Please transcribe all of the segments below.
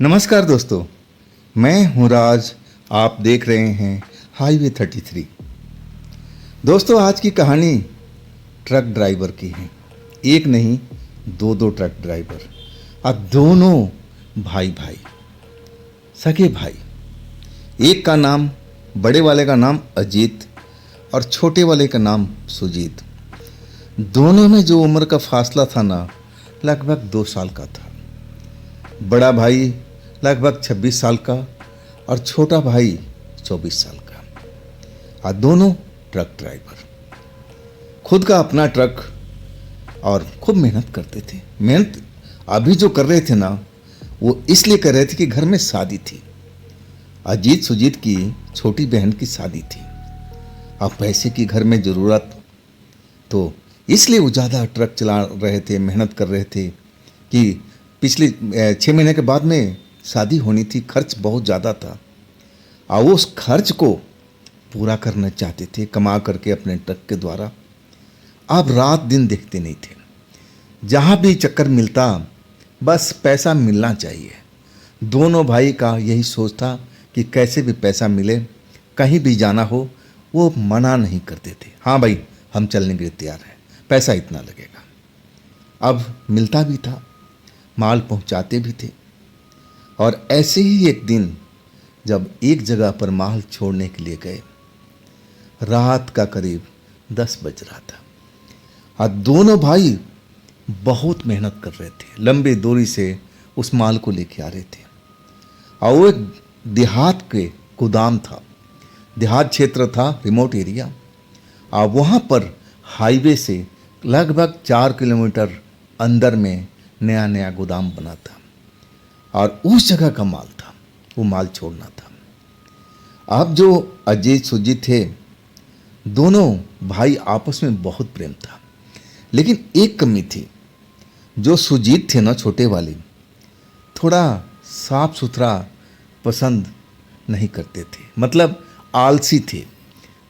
नमस्कार दोस्तों, मैं हूं राज। आप देख रहे हैं हाईवे 33। दोस्तों, आज की कहानी ट्रक ड्राइवर की है। एक नहीं, दो ट्रक ड्राइवर, और दोनों भाई भाई, सगे भाई। एक का नाम, बड़े वाले का नाम अजीत और छोटे वाले का नाम सुजीत। दोनों में जो उम्र का फासला था ना, लगभग 2 साल का था। बड़ा भाई लगभग 26 साल का और छोटा भाई 24 साल का। और दोनों ट्रक ड्राइवर, खुद का अपना ट्रक, और खूब मेहनत करते थे। मेहनत अभी जो कर रहे थे ना, वो इसलिए कर रहे थे कि घर में शादी थी। अजीत सुजीत की छोटी बहन की शादी थी। अब पैसे की घर में ज़रूरत, तो इसलिए वो ज़्यादा ट्रक चला रहे थे, मेहनत कर रहे थे कि पिछले 6 महीने के बाद में शादी होनी थी। खर्च बहुत ज़्यादा था और वो उस खर्च को पूरा करना चाहते थे कमा करके अपने ट्रक के द्वारा। अब रात दिन देखते नहीं थे, जहाँ भी चक्कर मिलता बस पैसा मिलना चाहिए। दोनों भाई का यही सोच था कि कैसे भी पैसा मिले, कहीं भी जाना हो वो मना नहीं करते थे। हाँ भाई, हम चलने के लिए तैयार हैं, पैसा इतना लगेगा। अब मिलता भी था, माल पहुंचाते भी थे। और ऐसे ही एक दिन जब एक जगह पर माल छोड़ने के लिए गए, रात का करीब 10 बज रहा था और दोनों भाई बहुत मेहनत कर रहे थे, लंबी दूरी से उस माल को लेके आ रहे थे। और वो एक देहात के गोदाम था, देहात क्षेत्र था, रिमोट एरिया। और वहाँ पर हाईवे से लगभग 4 किलोमीटर अंदर में नया नया गोदाम बना था और उस जगह का माल था, वो माल छोड़ना था। अब जो अजीत सुजीत थे, दोनों भाई आपस में बहुत प्रेम था, लेकिन एक कमी थी। जो सुजीत थे ना, छोटे वाले, थोड़ा साफ सुथरा पसंद नहीं करते थे, मतलब आलसी थे।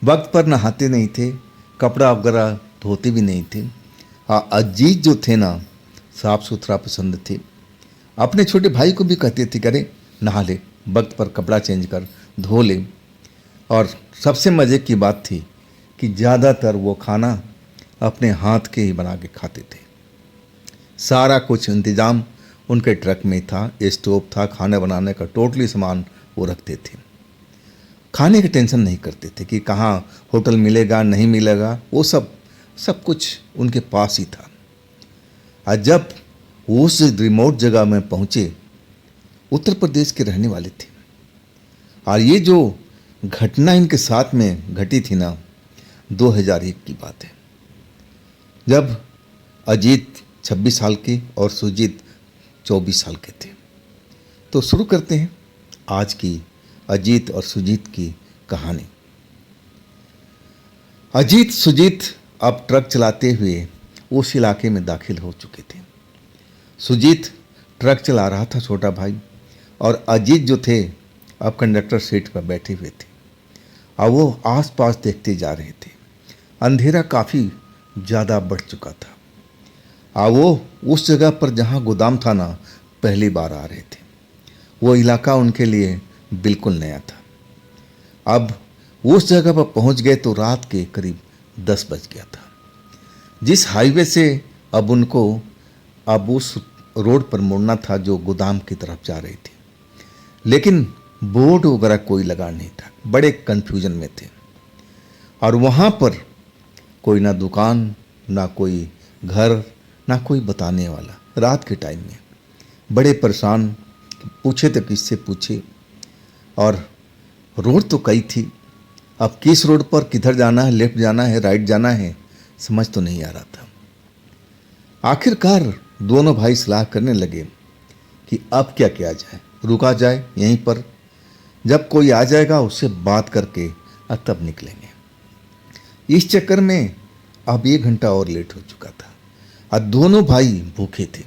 वक्त पर नहाते नहीं थे, कपड़ा वगैरह धोते भी नहीं थे। हाँ, अजीत जो थे ना, साफ सुथरा पसंद थे। अपने छोटे भाई को भी कहते थे, करे नहा ले, वक्त पर कपड़ा चेंज कर, धो ले। और सबसे मज़े की बात थी कि ज़्यादातर वो खाना अपने हाथ के ही बना के खाते थे। सारा कुछ इंतज़ाम उनके ट्रक में था, स्टोव था, खाना बनाने का टोटली सामान वो रखते थे। खाने की टेंशन नहीं करते थे कि कहाँ होटल मिलेगा नहीं मिलेगा, वो सब कुछ उनके पास ही था। और जब उस रिमोट जगह में पहुँचे, उत्तर प्रदेश के रहने वाले थे। और ये जो घटना इनके साथ में घटी थी ना, 2001 की बात है, जब अजीत 26 साल के और सुजीत 24 साल के थे। तो शुरू करते हैं आज की अजीत और सुजीत की कहानी। अजीत सुजीत अब ट्रक चलाते हुए उस इलाके में दाखिल हो चुके थे। सुजीत ट्रक चला रहा था, छोटा भाई, और अजीत जो थे अब कंडक्टर सीट पर बैठे हुए थे और वो आसपास देखते जा रहे थे। अंधेरा काफ़ी ज़्यादा बढ़ चुका था और वो उस जगह पर जहाँ गोदाम था ना, पहली बार आ रहे थे। वो इलाका उनके लिए बिल्कुल नया था। अब उस जगह पर पहुँच गए तो रात के करीब 10 बज गया था। जिस हाईवे से अब उस रोड पर मुड़ना था जो गोदाम की तरफ जा रही थी, लेकिन बोर्ड वगैरह कोई लगा नहीं था। बड़े कन्फ्यूजन में थे और वहाँ पर कोई ना दुकान, ना कोई घर, ना कोई बताने वाला। रात के टाइम में बड़े परेशान, पूछे तो किससे पूछे। और रोड तो कई थी, अब किस रोड पर किधर जाना है, लेफ्ट जाना है, राइट जाना है, समझ तो नहीं आ रहा था। आखिरकार दोनों भाई सलाह करने लगे कि अब क्या किया जाए, रुका जाए यहीं पर, जब कोई आ जाएगा उससे बात करके अब तब निकलेंगे। इस चक्कर में अब 1 घंटा और लेट हो चुका था और दोनों भाई भूखे थे।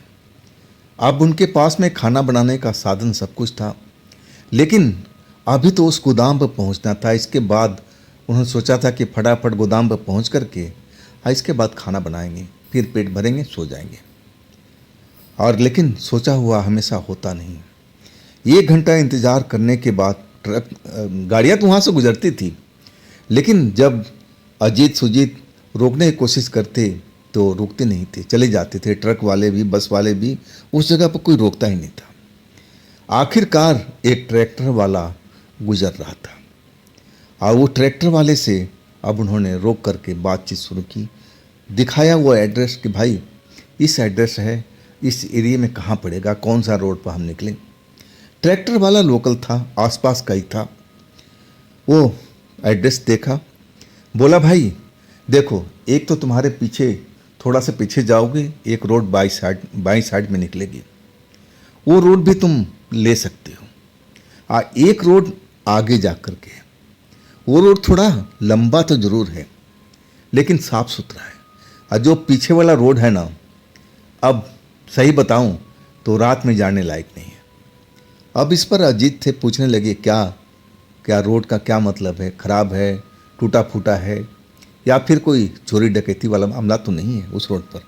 अब उनके पास में खाना बनाने का साधन सब कुछ था, लेकिन अभी तो उस गोदाम पर पहुंचना था। इसके बाद उन्होंने सोचा था कि फटाफट गोदाम पर पहुंच करके इसके बाद खाना बनाएंगे, फिर पेट भरेंगे, सो जाएंगे। और लेकिन सोचा हुआ हमेशा होता नहीं। 1 घंटा इंतज़ार करने के बाद ट्रक गाड़ियाँ तो वहाँ से गुजरती थी, लेकिन जब अजीत सुजीत रोकने की कोशिश करते तो रुकते नहीं थे, चले जाते थे। ट्रक वाले भी, बस वाले भी, उस जगह पर कोई रोकता ही नहीं था। आखिरकार एक ट्रैक्टर वाला गुजर रहा था और वो ट्रैक्टर वाले से अब उन्होंने रोक करके बातचीत शुरू की। दिखाया वो एड्रेस कि भाई इस एड्रेस है, इस एरिया में कहाँ पड़ेगा, कौन सा रोड पर हम निकलें। ट्रैक्टर वाला लोकल था, आसपास का ही था। वो एड्रेस देखा, बोला भाई देखो, एक तो तुम्हारे पीछे, थोड़ा सा पीछे जाओगे, एक रोड बाई साइड में निकलेगी, वो रोड भी तुम ले सकते हो। एक रोड आगे जा कर के, वो रोड थोड़ा लंबा तो ज़रूर है लेकिन साफ़ सुथरा है। और जो पीछे वाला रोड है ना, अब सही बताऊं तो रात में जाने लायक नहीं है। अब इस पर अजीत थे पूछने लगे, क्या रोड का क्या मतलब है, ख़राब है, टूटा फूटा है, या फिर कोई चोरी डकैती वाला मामला तो नहीं है उस रोड पर।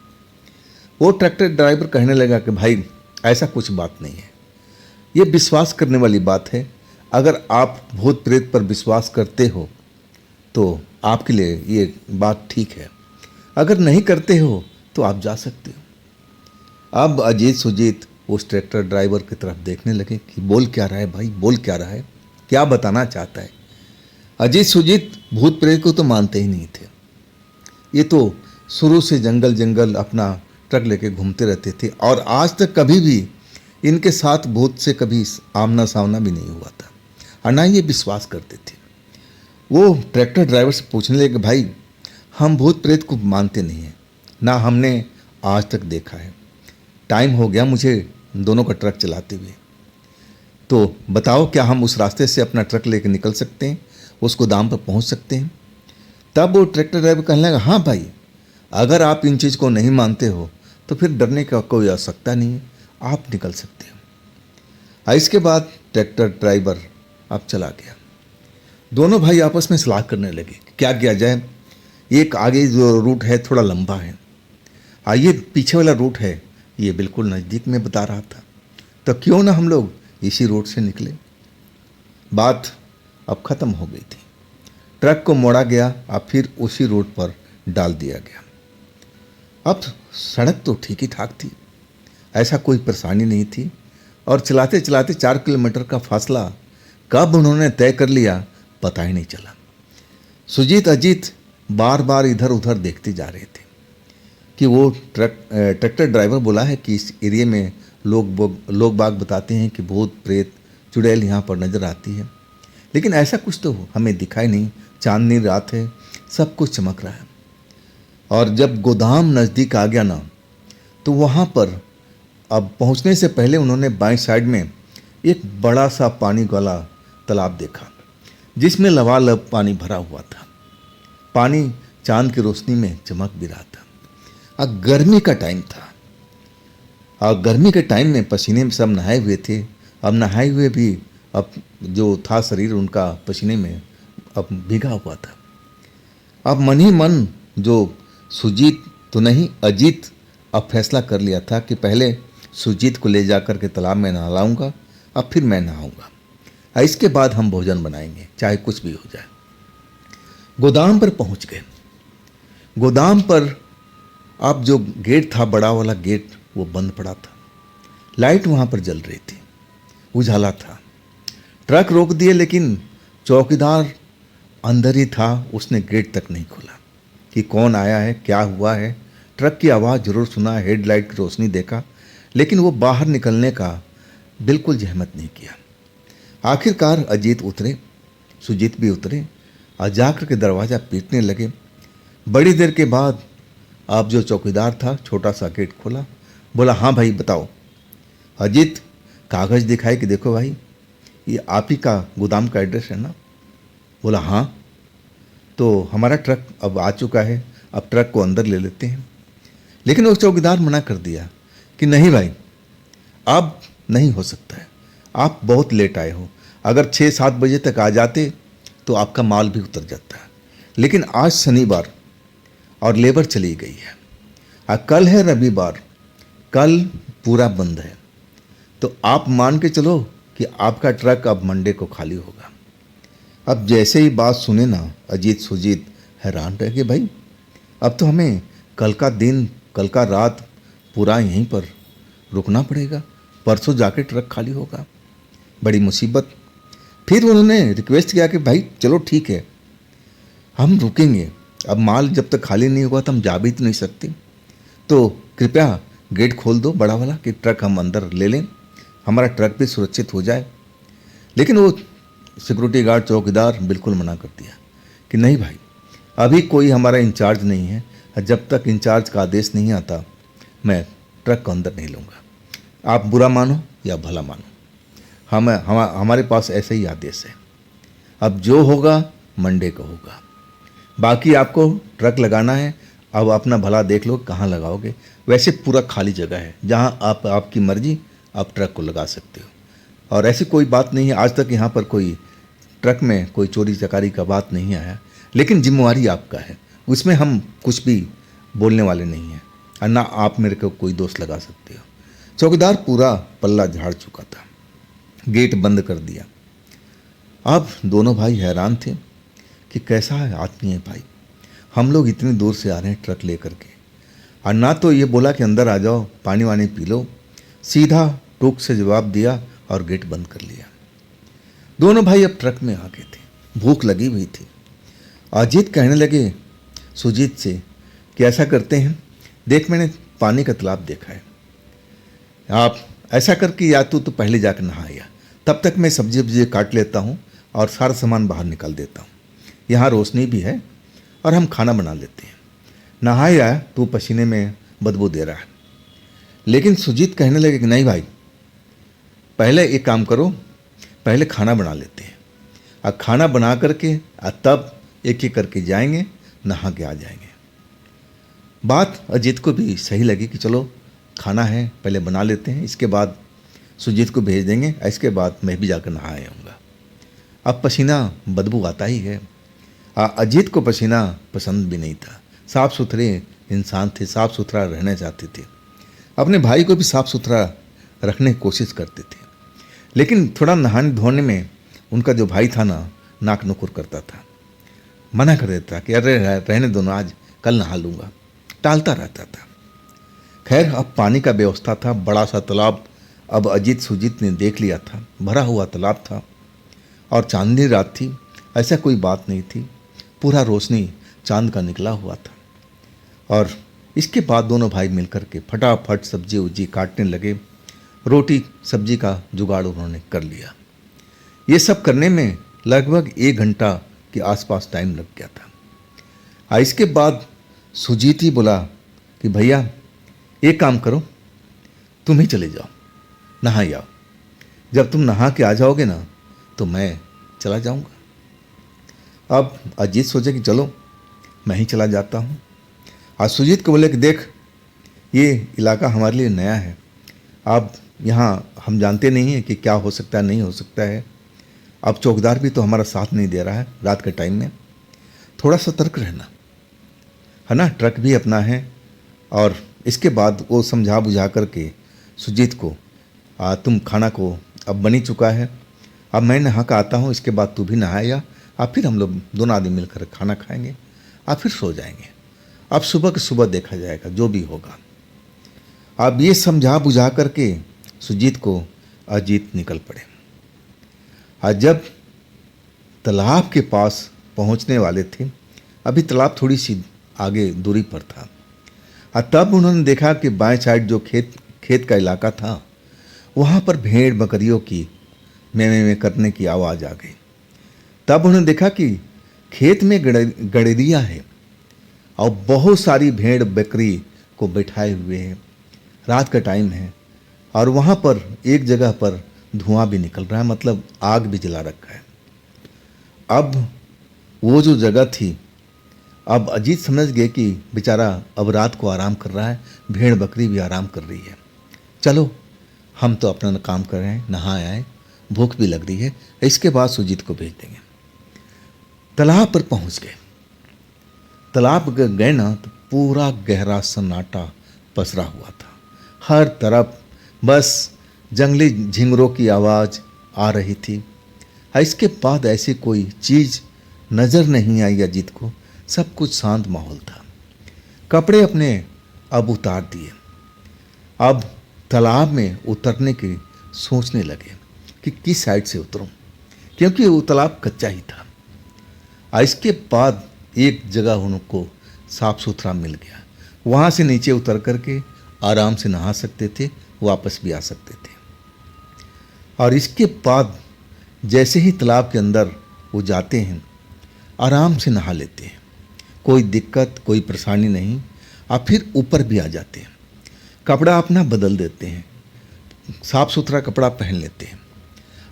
वो ट्रैक्टर ड्राइवर कहने लगा कि भाई ऐसा कुछ बात नहीं है, ये विश्वास करने वाली बात है। अगर आप भूत प्रेत पर विश्वास करते हो तो आपके लिए ये बात ठीक है, अगर नहीं करते हो तो आप जा सकते हो। अब अजीत सुजीत उस ट्रैक्टर ड्राइवर की तरफ देखने लगे कि बोल क्या रहा है भाई, बोल क्या रहा है, क्या बताना चाहता है। अजीत सुजीत भूत प्रेत को तो मानते ही नहीं थे। ये तो शुरू से जंगल जंगल अपना ट्रक लेके घूमते रहते थे और आज तक कभी भी इनके साथ भूत से कभी आमना सामना भी नहीं हुआ था और ना ये विश्वास करते थे। वो ट्रैक्टर ड्राइवर से पूछने लगे, भाई हम भूत प्रेत को मानते नहीं हैं, ना हमने आज तक देखा है, टाइम हो गया मुझे दोनों का ट्रक चलाते हुए, तो बताओ क्या हम उस रास्ते से अपना ट्रक लेकर निकल सकते हैं, उस गोदाम पर पहुंच सकते हैं। तब वो ट्रैक्टर ड्राइवर कहने लगा, हाँ भाई, अगर आप इन चीज़ को नहीं मानते हो तो फिर डरने का कोई आवश्यकता नहीं है, आप निकल सकते हो। इसके बाद ट्रैक्टर ड्राइवर अब चला गया। दोनों भाई आपस में सलाह करने लगे क्या किया जाए। एक आगे जो रूट है थोड़ा लंबा है, ये पीछे वाला रूट है ये बिल्कुल नज़दीक में बता रहा था, तो क्यों ना हम लोग इसी रोड से निकले। बात अब ख़त्म हो गई थी। ट्रक को मोड़ा गया और फिर उसी रोड पर डाल दिया गया। अब सड़क तो ठीक ही ठाक थी, ऐसा कोई परेशानी नहीं थी और चलाते चलाते 4 किलोमीटर का फासला कब उन्होंने तय कर लिया पता ही नहीं चला। सुजीत अजीत बार बार इधर उधर देखते जा रहे थे कि वो ट्रैक्टर ड्राइवर बोला है कि इस एरिया में लोग बाग बताते हैं कि भूत प्रेत चुड़ैल यहाँ पर नज़र आती है, लेकिन ऐसा कुछ तो हमें दिखाई नहीं। चांदनी रात है, सब कुछ चमक रहा है। और जब गोदाम नज़दीक आ गया ना, तो वहाँ पर अब पहुँचने से पहले उन्होंने बाएं साइड में एक बड़ा सा पानी वाला तालाब देखा जिसमें लबालब पानी भरा हुआ था। पानी चांद की रोशनी में चमक भी रहा था। अब गर्मी का टाइम था और गर्मी के टाइम में पसीने में सब नहाए हुए थे। अब नहाए हुए भी अब जो था शरीर उनका पसीने में अब भीगा हुआ था। अब मन ही मन जो सुजीत तो नहीं अजीत अब फैसला कर लिया था कि पहले सुजीत को ले जाकर के तालाब में नहलाऊंगा, अब फिर मैं नहाऊंगा, इसके बाद हम भोजन बनाएंगे चाहे कुछ भी हो जाए। गोदाम पर पहुंच गए। गोदाम पर अब जो गेट था, बड़ा वाला गेट, वो बंद पड़ा था। लाइट वहाँ पर जल रही थी, उजाला था। ट्रक रोक दिए लेकिन चौकीदार अंदर ही था, उसने गेट तक नहीं खोला कि कौन आया है, क्या हुआ है। ट्रक की आवाज़ जरूर सुना, हेडलाइट की रोशनी देखा, लेकिन वो बाहर निकलने का बिल्कुल जहमत नहीं किया। आखिरकार अजीत उतरे, सुजीत भी उतरे और जाकर के दरवाज़ा पीटने लगे। बड़ी देर के बाद अब जो चौकीदार था छोटा सा गेट खोला, बोला, हाँ भाई बताओ। अजीत कागज़ दिखाए कि देखो भाई ये आप ही का गोदाम का एड्रेस है ना। बोला हाँ, तो हमारा ट्रक अब आ चुका है, अब ट्रक को अंदर ले लेते हैं। लेकिन उस चौकीदार मना कर दिया कि नहीं भाई, अब नहीं हो सकता है, आप बहुत लेट आए हो, अगर 6-7 बजे तक आ जाते तो आपका माल भी उतर जाता है, लेकिन आज शनिवार और लेबर चली गई है और कल है रविवार, कल पूरा बंद है, तो आप मान के चलो कि आपका ट्रक अब मंडे को खाली होगा। अब जैसे ही बात सुने ना अजीत सुजीत हैरान रह गए, भाई अब तो हमें कल का दिन कल का रात पूरा यहीं पर रुकना पड़ेगा, परसों जाके ट्रक खाली होगा, बड़ी मुसीबत। फिर उन्होंने रिक्वेस्ट किया कि भाई चलो ठीक है हम रुकेंगे, अब माल जब तक खाली नहीं होगा तो हम जा भी तो नहीं सकते, तो कृपया गेट खोल दो बड़ा वाला कि ट्रक हम अंदर ले लें, हमारा ट्रक भी सुरक्षित हो जाए। लेकिन वो सिक्योरिटी गार्ड चौकीदार बिल्कुल मना कर दिया कि नहीं भाई, अभी कोई हमारा इंचार्ज नहीं है, जब तक इंचार्ज का आदेश नहीं आता मैं ट्रक को अंदर नहीं लूँगा, आप बुरा मानो या भला मानो, हमारे पास ऐसे ही आदेश है, अब जो होगा मंडे को होगा, बाकी आपको ट्रक लगाना है, अब अपना भला देख लो कहाँ लगाओगे, वैसे पूरा खाली जगह है जहाँ आपकी मर्जी आप ट्रक को लगा सकते हो, और ऐसी कोई बात नहीं है, आज तक यहाँ पर कोई ट्रक में कोई चोरी चकारी का बात नहीं आया, लेकिन जिम्मेवारी आपका है, उसमें हम कुछ भी बोलने वाले नहीं हैं और ना आप मेरे को कोई दोष लगा सकते हो। चौकीदार पूरा पल्ला झाड़ चुका था, गेट बंद कर दिया। अब दोनों भाई हैरान थे कि कैसा है आदमी है भाई, हम लोग इतनी दूर से आ रहे हैं ट्रक लेकर के, और ना तो ये बोला कि अंदर आ जाओ पानी वानी पी लो, सीधा टूक से जवाब दिया और गेट बंद कर लिया। दोनों भाई अब ट्रक में आ गए थे, भूख लगी हुई थी। अजीत कहने लगे सुजीत से कि ऐसा करते हैं, देख मैंने पानी का तालाब देखा है, आप ऐसा करके या तो पहले जाकर नहाया, तब तक मैं सब्जी वब्जी काट लेता हूँ और सारा सामान बाहर निकाल देता हूँ, यहाँ रोशनी भी है और हम खाना बना लेते हैं, नहाया तू पसीने में बदबू दे रहा है। लेकिन सुजीत कहने लगे कि नहीं भाई, पहले एक काम करो, पहले खाना बना लेते हैं और खाना बना करके तब एक एक करके जाएंगे, नहा के आ जाएंगे। बात अजीत को भी सही लगी कि चलो खाना है पहले बना लेते हैं, इसके बाद सुजीत को भेज देंगे, इसके बाद मैं भी जाकर नहा आऊँगा। अब पसीना बदबू आता ही है, अजीत को पसीना पसंद भी नहीं था, साफ़ सुथरे इंसान थे, साफ़ सुथरा रहना चाहते थे, अपने भाई को भी साफ़ सुथरा रखने की कोशिश करते थे, लेकिन थोड़ा नहाने धोने में उनका जो भाई था ना नाक नुकुर करता था, मना कर देता कि अरे रहने दो ना, आज कल नहा लूँगा, टालता रहता था। खैर अब पानी का व्यवस्था था, बड़ा सा तालाब अब अजीत सुजीत ने देख लिया था, भरा हुआ तालाब था और चांदनी रात थी, ऐसा कोई बात नहीं थी, पूरा रोशनी चांद का निकला हुआ था। और इसके बाद दोनों भाई मिलकर के फटाफट सब्जी उब्जी काटने लगे, रोटी सब्जी का जुगाड़ उन्होंने कर लिया। ये सब करने में लगभग 1 घंटा के आसपास टाइम लग गया था। इसके बाद सुजीत ही बोला कि भैया एक काम करो, तुम ही चले जाओ, नहा आओ, जब तुम नहा के आ जाओगे ना तो मैं चला जाऊंगा। अब अजीत सोचे कि चलो मैं ही चला जाता हूँ, आज सुजीत को बोले कि देख ये इलाका हमारे लिए नया है, अब यहाँ हम जानते नहीं हैं कि क्या हो सकता है नहीं हो सकता है, अब चौकीदार भी तो हमारा साथ नहीं दे रहा है रात के टाइम में, थोड़ा सतर्क रहना है ना, ट्रक भी अपना है। और इसके बाद वो समझा बुझा करके सुजीत को तुम खाना को अब बनी चुका है, अब मैं नहा कर आता हूँ, इसके बाद तू भी नहाया, अब फिर हम लोग दोनों आदमी मिलकर खाना खाएंगे, अब फिर सो जाएंगे, अब सुबह के सुबह देखा जाएगा जो भी होगा। अब ये समझा बुझा करके सुजीत को अजीत निकल पड़े। और जब तालाब के पास पहुंचने वाले थे, अभी तालाब थोड़ी सी आगे दूरी पर था, और तब उन्होंने देखा कि बाएं साइड जो खेत का इलाका था वहाँ पर भेड़ बकरियों की में करने की आवाज़ आ गई। तब उन्होंने देखा कि खेत में गड़ेरिया है और बहुत सारी भेड़ बकरी को बैठाए हुए हैं, रात का टाइम है और वहाँ पर एक जगह पर धुआं भी निकल रहा है, मतलब आग भी जला रखा है। अब वो जो जगह थी, अब अजीत समझ गए कि बेचारा अब रात को आराम कर रहा है, भेड़ बकरी भी आराम कर रही है, चलो हम तो अपना काम कर रहे हैं, नहा आए, भूख भी लग रही है, इसके बाद सुजीत को भेज देंगे। तालाब पर पहुंच गए, तालाब गए ना तो पूरा गहरा सन्नाटा पसरा हुआ था, हर तरफ बस जंगली झिंगरों की आवाज़ आ रही थी। इसके बाद ऐसी कोई चीज़ नज़र नहीं आई अजीत को। सब कुछ शांत माहौल था। कपड़े अपने अब उतार दिए। अब तालाब में उतरने की सोचने लगे कि किस साइड से उतरूं, क्योंकि वो तालाब कच्चा ही था। इसके बाद एक जगह उनको साफ सुथरा मिल गया। वहाँ से नीचे उतर करके आराम से नहा सकते थे, वापस भी आ सकते थे। और इसके बाद जैसे ही तालाब के अंदर वो जाते हैं, आराम से नहा लेते हैं, कोई दिक्कत कोई परेशानी नहीं। और फिर ऊपर भी आ जाते हैं, कपड़ा अपना बदल देते हैं, साफ सुथरा कपड़ा पहन लेते हैं।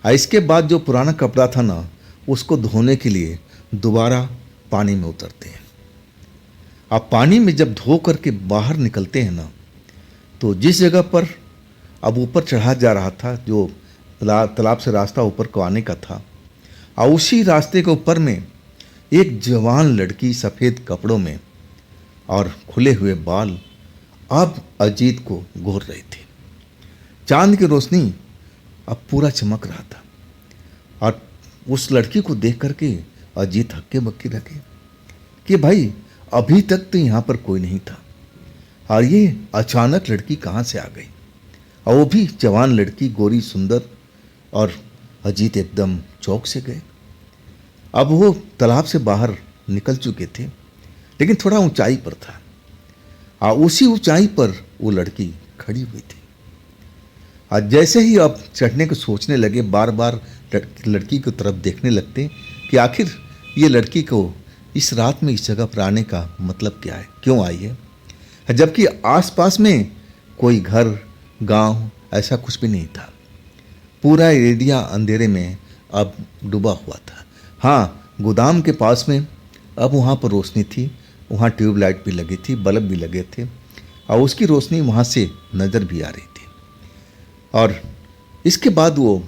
और इसके बाद जो पुराना कपड़ा था ना, उसको धोने के लिए दोबारा पानी में उतरते हैं। अब पानी में जब धो करके बाहर निकलते हैं ना, तो जिस जगह पर अब ऊपर चढ़ा जा रहा था, जो तालाब से रास्ता ऊपर को आने का था, और उसी रास्ते के ऊपर में एक जवान लड़की सफ़ेद कपड़ों में और खुले हुए बाल अब अजीत को घूर रही थी। चांद की रोशनी अब पूरा चमक रहा था। और उस लड़की को देख करके अजीत हक्के बक्के रखे कि भाई अभी तक तो यहाँ पर कोई नहीं था, और ये अचानक लड़की कहाँ से आ गई, और वो भी जवान लड़की, गोरी सुंदर। और अजीत एकदम चौंक से गए। अब वो तालाब से बाहर निकल चुके थे, लेकिन थोड़ा ऊंचाई पर था, और उसी ऊंचाई पर वो लड़की खड़ी हुई थी। और जैसे ही अब चढ़ने को सोचने लगे, बार बार लड़की की तरफ देखने लगते कि आखिर ये लड़की को इस रात में इस जगह पर आने का मतलब क्या है, क्यों आई है, जबकि आसपास में कोई घर गांव ऐसा कुछ भी नहीं था। पूरा एरिया अंधेरे में अब डूबा हुआ था। हाँ, गोदाम के पास में अब वहाँ पर रोशनी थी, वहाँ ट्यूबलाइट भी लगी थी, बल्ब भी लगे थे, और उसकी रोशनी वहाँ से नज़र भी आ रही थी। और इसके बाद वो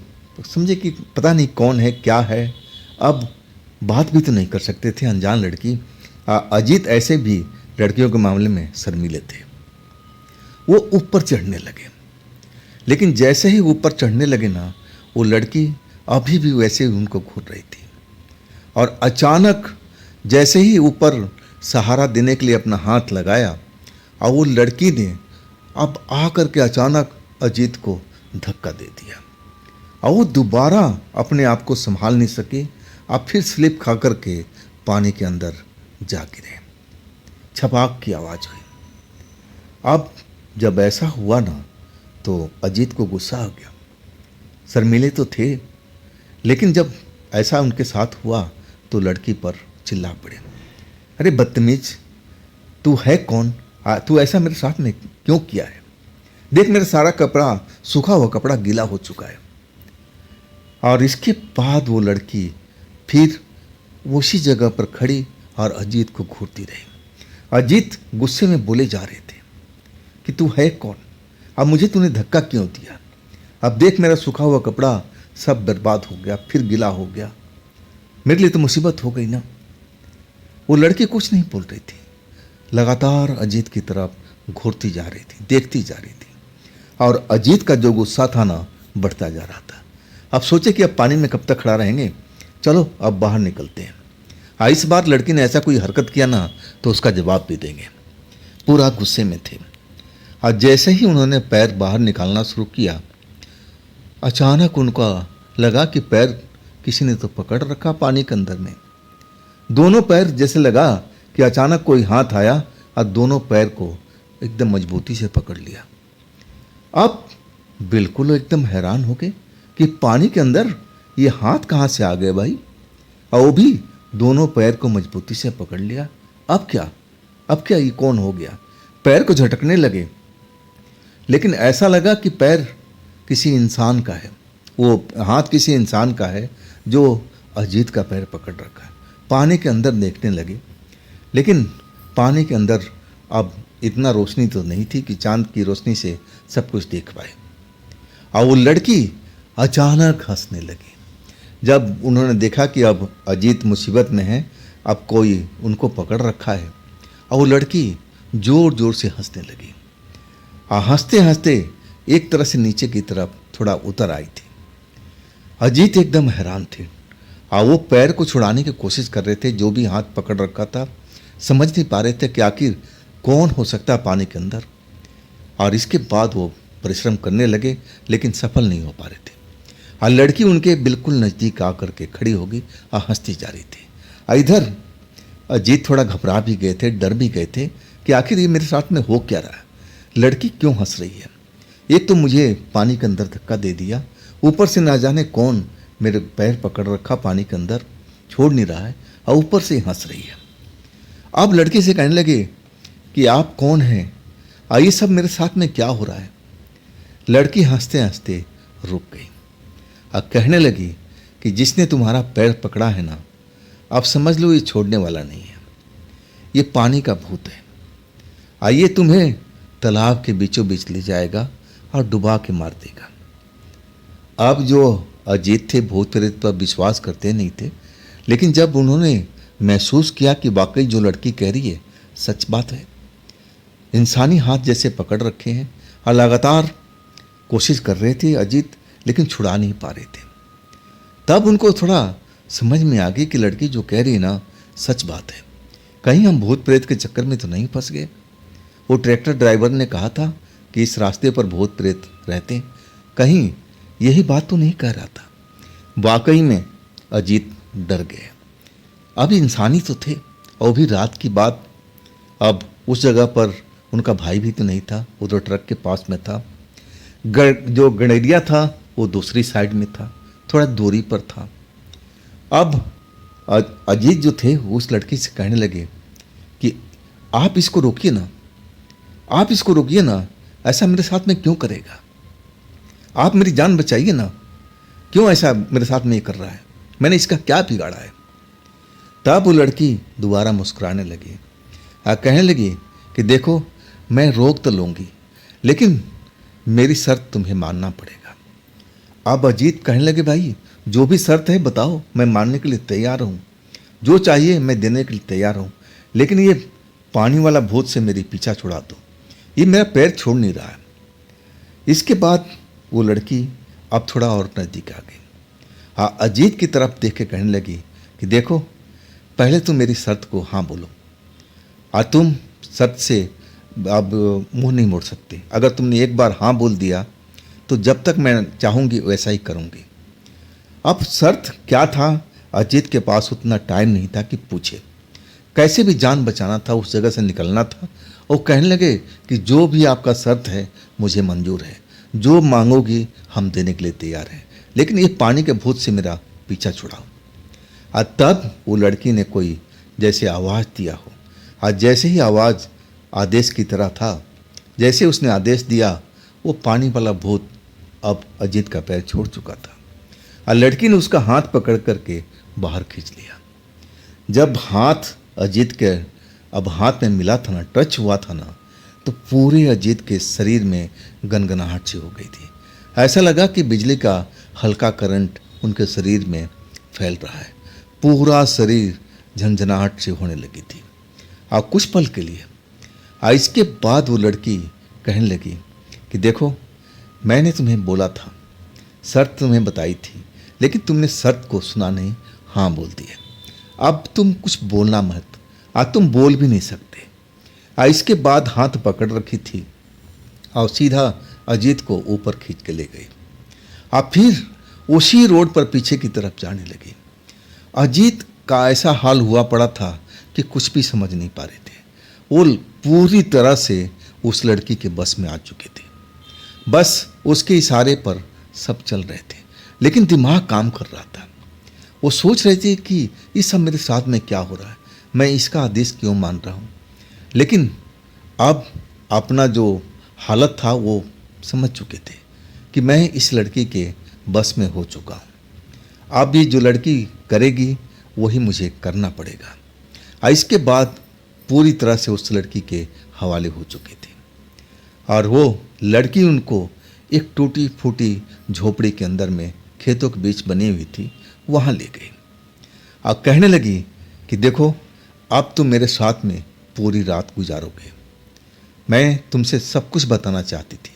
समझे कि पता नहीं कौन है क्या है, अब बात भी तो नहीं कर सकते थे, अनजान लड़की। अजीत ऐसे भी लड़कियों के मामले में शर्मीले थे। वो ऊपर चढ़ने लगे, लेकिन जैसे ही ऊपर चढ़ने लगे ना, वो लड़की अभी भी वैसे ही उनको घूर रही थी। और अचानक जैसे ही ऊपर सहारा देने के लिए अपना हाथ लगाया, और वो लड़की ने अब आकर के अचानक अजीत को धक्का दे दिया, और वो दोबारा अपने आप को संभाल नहीं सके। अब फिर स्लिप खा करके पानी के अंदर जा गिरे। छपाक की आवाज़ हुई। अब जब ऐसा हुआ ना, तो अजीत को गुस्सा आ गया। शर्मीले तो थे, लेकिन जब ऐसा उनके साथ हुआ तो लड़की पर चिल्ला पड़े, अरे बदतमीज, तू है कौन? तू ऐसा मेरे साथ में क्यों किया है? देख, मेरा सारा कपड़ा, सूखा हुआ कपड़ा गीला हो चुका है। और इसके बाद वो लड़की फिर उसी जगह पर खड़ी और अजीत को घूरती रही। अजीत गुस्से में बोले जा रहे थे कि तू है कौन? अब मुझे तूने धक्का क्यों दिया? अब देख, मेरा सूखा हुआ कपड़ा सब बर्बाद हो गया, फिर गीला हो गया, मेरे लिए तो मुसीबत हो गई ना। वो लड़की कुछ नहीं बोल रही थी, लगातार अजीत की तरफ घूरती जा रही थी, देखती जा रही थी। और अजीत का जो गुस्सा था ना, बढ़ता जा रहा था। अब सोचे कि अब पानी में कब तक खड़ा रहेंगे, चलो अब बाहर निकलते हैं। इस बार लड़की ने ऐसा कोई हरकत किया ना, तो उसका जवाब भी देंगे। पूरा गुस्से में थे। और जैसे ही उन्होंने पैर बाहर निकालना शुरू किया, अचानक उनका लगा कि पैर किसी ने तो पकड़ रखा पानी के अंदर में। दोनों पैर जैसे लगा कि अचानक कोई हाथ आया और दोनों पैर को एकदम मजबूती से पकड़ लिया। अब बिल्कुल एकदम हैरान हो गए कि पानी के अंदर ये हाथ कहाँ से आ गए भाई, और वो भी दोनों पैर को मजबूती से पकड़ लिया। अब क्या ये कौन हो गया? पैर को झटकने लगे, लेकिन ऐसा लगा कि पैर किसी इंसान का है, वो हाथ किसी इंसान का है जो अजीत का पैर पकड़ रखा है। पानी के अंदर देखने लगे, लेकिन पानी के अंदर अब इतना रोशनी तो नहीं थी कि चांद की रोशनी से सब कुछ देख पाए। और वो लड़की अचानक हंसने लगी जब उन्होंने देखा कि अब अजीत मुसीबत में है, अब कोई उनको पकड़ रखा है। और वो लड़की ज़ोर ज़ोर से हंसने लगी, और हंसते हंसते एक तरह से नीचे की तरफ थोड़ा उतर आई थी। अजीत एकदम हैरान थे और वो पैर को छुड़ाने की कोशिश कर रहे थे। जो भी हाथ पकड़ रखा था समझ नहीं पा रहे थे कि आखिर कौन हो सकता है पानी के अंदर। और इसके बाद वो परिश्रम करने लगे लेकिन सफल नहीं हो पा रहे थे। और लड़की उनके बिल्कुल नज़दीक आकर के खड़ी होगी और हंसती जा रही थी। और इधर अजीत थोड़ा घबरा भी गए थे, डर भी गए थे कि आखिर ये मेरे साथ में हो क्या रहा है, लड़की क्यों हंस रही है। एक तो मुझे पानी के अंदर धक्का दे दिया, ऊपर से ना जाने कौन मेरे पैर पकड़ रखा पानी के अंदर, छोड़ नहीं रहा है, और ऊपर से हंस रही है। अब लड़की से कहने लगे कि आप कौन हैं और ये सब मेरे साथ में क्या हो रहा है। लड़की हंसते हंसते रुक गई और कहने लगी कि जिसने तुम्हारा पैर पकड़ा है ना, अब समझ लो ये छोड़ने वाला नहीं है, ये पानी का भूत है। आइए तुम्हें तालाब के बीचों बीच ले जाएगा और डुबा के मार देगा। अब जो अजीत थे भूत प्रेत पर विश्वास करते नहीं थे, लेकिन जब उन्होंने महसूस किया कि वाकई जो लड़की कह रही है सच बात है, इंसानी हाथ जैसे पकड़ रखे हैं और लगातार कोशिश कर रहे थे अजीत, लेकिन छुड़ा नहीं पा रहे थे, तब उनको थोड़ा समझ में आ गई कि लड़की जो कह रही है ना सच बात है। कहीं हम भूत प्रेत के चक्कर में तो नहीं फंस गए। वो ट्रैक्टर ड्राइवर ने कहा था कि इस रास्ते पर भूत प्रेत रहते हैं, कहीं यही बात तो नहीं कह रहा था। वाकई में अजीत डर गए। अब इंसानी तो थे और भी रात की बात। अब उस जगह पर उनका भाई भी तो नहीं था, वो तो ट्रक के पास में था। जो गणेरिया था वो दूसरी साइड में था, थोड़ा दूरी पर था। अब अजीत जो थे उस लड़की से कहने लगे कि आप इसको रोकिए ना, आप इसको रोकिए ना, ऐसा मेरे साथ में क्यों करेगा, आप मेरी जान बचाइए ना, क्यों ऐसा मेरे साथ में ये कर रहा है, मैंने इसका क्या बिगाड़ा है। तब वो लड़की दोबारा मुस्कुराने लगी और कहने लगी कि देखो मैं रोक तो लूँगी, लेकिन मेरी शर्त तुम्हें मानना पड़ेगा। अब अजीत कहने लगे भाई जो भी शर्त है बताओ, मैं मानने के लिए तैयार हूँ, जो चाहिए मैं देने के लिए तैयार हूँ, लेकिन ये पानी वाला भूत से मेरी पीछा छुड़ा दो, ये मेरा पैर छोड़ नहीं रहा है। इसके बाद वो लड़की अब थोड़ा और नज़दीक आ गई। हाँ, अजीत की तरफ देख के कहने लगी कि देखो पहले तुम मेरी शर्त को हाँ बोलो, और तुम शर्त से अब मुंह नहीं मोड़ सकते। अगर तुमने एक बार हाँ बोल दिया तो जब तक मैं चाहूँगी वैसा ही करूँगी। अब शर्त क्या था, अजीत के पास उतना टाइम नहीं था कि पूछे, कैसे भी जान बचाना था, उस जगह से निकलना था। और कहने लगे कि जो भी आपका शर्त है मुझे मंजूर है, जो मांगोगी हम देने के लिए तैयार हैं, लेकिन ये पानी के भूत से मेरा पीछा छुड़ाओ। और तब वो लड़की ने कोई जैसे आवाज़ दिया हो, और जैसे ही आवाज़ आदेश की तरह था, जैसे उसने आदेश दिया वो पानी वाला भूत अब अजीत का पैर छोड़ चुका था और लड़की ने उसका हाथ पकड़ करके बाहर खींच लिया। जब हाथ अजीत के अब हाथ में मिला था ना, टच हुआ था ना, तो पूरे अजीत के शरीर में गनगनाहट सी हो गई थी। ऐसा लगा कि बिजली का हल्का करंट उनके शरीर में फैल रहा है, पूरा शरीर झंझनाहट से होने लगी थी। और कुछ पल के लिए इसके बाद वो लड़की कहने लगी कि देखो मैंने तुम्हें बोला था, शर्त तुम्हें बताई थी, लेकिन तुमने शर्त को सुना नहीं, हाँ बोल दिया। अब तुम कुछ बोलना मत, आज तुम बोल भी नहीं सकते। इसके बाद हाथ पकड़ रखी थी और सीधा अजीत को ऊपर खींच के ले गई और फिर उसी रोड पर पीछे की तरफ जाने लगी। अजीत का ऐसा हाल हुआ पड़ा था कि कुछ भी समझ नहीं पा रहे थे। वो पूरी तरह से उस लड़की के बस में आ चुके थे, बस उसके इशारे पर सब चल रहे थे, लेकिन दिमाग काम कर रहा था। वो सोच रहे थे कि ये सब मेरे साथ में क्या हो रहा है, मैं इसका आदेश क्यों मान रहा हूँ। लेकिन अब अपना जो हालत था वो समझ चुके थे कि मैं इस लड़की के बस में हो चुका हूँ। अब ये जो लड़की करेगी वही मुझे करना पड़ेगा। इसके बाद पूरी तरह से उस लड़की के हवाले हो चुके थे और वो लड़की उनको एक टूटी फूटी झोपड़ी के अंदर में खेतों के बीच बनी हुई थी, वहाँ ले गई और कहने लगी कि देखो अब तुम मेरे साथ में पूरी रात गुजारोगे। मैं तुमसे सब कुछ बताना चाहती थी,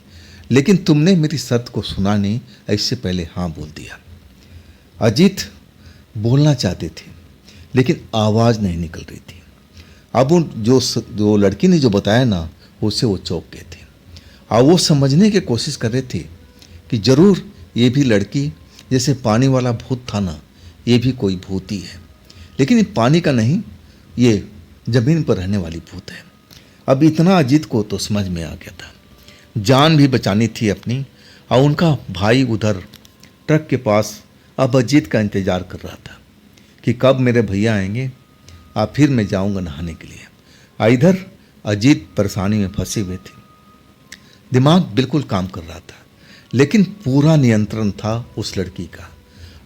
लेकिन तुमने मेरी शर्त को सुना नहीं, इससे पहले हाँ बोल दिया। अजीत बोलना चाहते थे लेकिन आवाज़ नहीं निकल रही थी। अब उन जो लड़की ने जो बताया ना, उससे वो चौंक गए थे और वो समझने की कोशिश कर रहे थे कि ज़रूर ये भी लड़की जैसे पानी वाला भूत था ना, ये भी कोई भूत ही है, लेकिन ये पानी का नहीं, ये ज़मीन पर रहने वाली भूत है। अब इतना अजीत को तो समझ में आ गया था, जान भी बचानी थी अपनी, और उनका भाई उधर ट्रक के पास अब अजीत का इंतज़ार कर रहा था कि कब मेरे भैया आएंगे और फिर मैं जाऊंगा नहाने के लिए। और इधर अजीत परेशानी में फंसे हुए थे, दिमाग बिल्कुल काम कर रहा था, लेकिन पूरा नियंत्रण था उस लड़की का,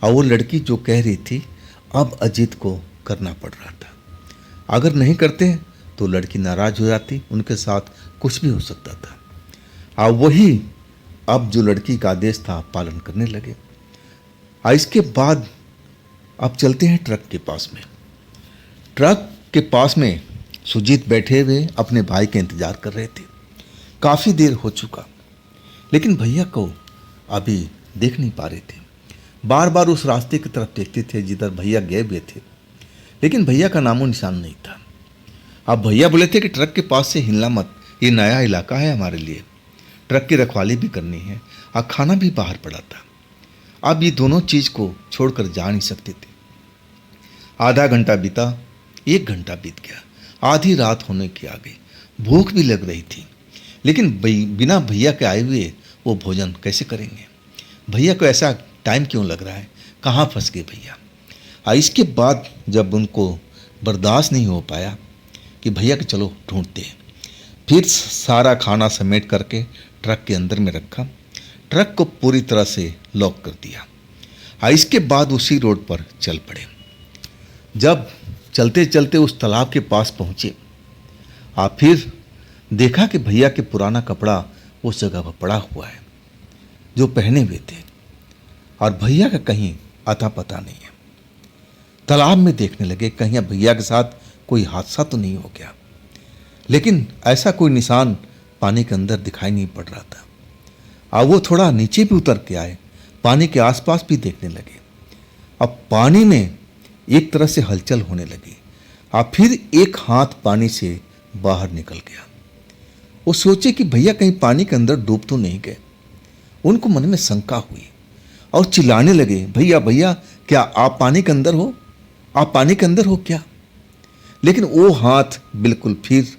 और वो लड़की जो कह रही थी अब अजीत को करना पड़ रहा था। अगर नहीं करते तो लड़की नाराज़ हो जाती, उनके साथ कुछ भी हो सकता था। और वही अब जो लड़की का आदेश था पालन करने लगे। और इसके बाद अब चलते हैं ट्रक के पास में। ट्रक के पास में सुजीत बैठे हुए अपने भाई के इंतज़ार कर रहे थे। काफ़ी देर हो चुका, लेकिन भैया को अभी देख नहीं पा रहे थे। बार बार उस रास्ते की तरफ देखते थे जिधर भैया गए हुए थे, लेकिन भैया का नामो निशान नहीं था। अब भैया बोले थे कि ट्रक के पास से हिलना मत, ये नया इलाका है हमारे लिए, ट्रक की रखवाली भी करनी है और खाना भी बाहर पड़ा था। अब ये दोनों चीज़ को छोड़कर जा नहीं सकते थे। आधा घंटा बीता, 1 घंटा बीत गया, आधी रात होने की आ गई, भूख भी लग रही थी, लेकिन बिना भैया के आए हुए वो भोजन कैसे करेंगे? भैया को ऐसा टाइम क्यों लग रहा है, कहाँ फंस गए भैया? और इसके बाद जब उनको बर्दाश्त नहीं हो पाया कि भैया के चलो ढूंढते हैं, फिर सारा खाना समेट करके ट्रक के अंदर में रखा, ट्रक को पूरी तरह से लॉक कर दिया। और इसके बाद उसी रोड पर चल पड़े। जब चलते चलते उस तालाब के पास पहुँचे और फिर देखा कि भैया के पुराना कपड़ा उस जगह पर पड़ा हुआ है जो पहने हुए थे, और भैया का कहीं अता पता नहीं है। तालाब में देखने लगे कहीं अब भैया के साथ कोई हादसा तो नहीं हो गया, लेकिन ऐसा कोई निशान पानी के अंदर दिखाई नहीं पड़ रहा था। और वो थोड़ा नीचे भी उतर के आए, पानी के आसपास भी देखने लगे। अब पानी में एक तरह से हलचल होने लगी और फिर एक हाथ पानी से बाहर निकल गया। वो सोचे कि भैया कहीं पानी के अंदर डूब तो नहीं गए। उनको मन में शंका हुई और चिल्लाने लगे, भैया भैया क्या आप पानी के अंदर हो, आप पानी के अंदर हो क्या? लेकिन वो हाथ बिल्कुल फिर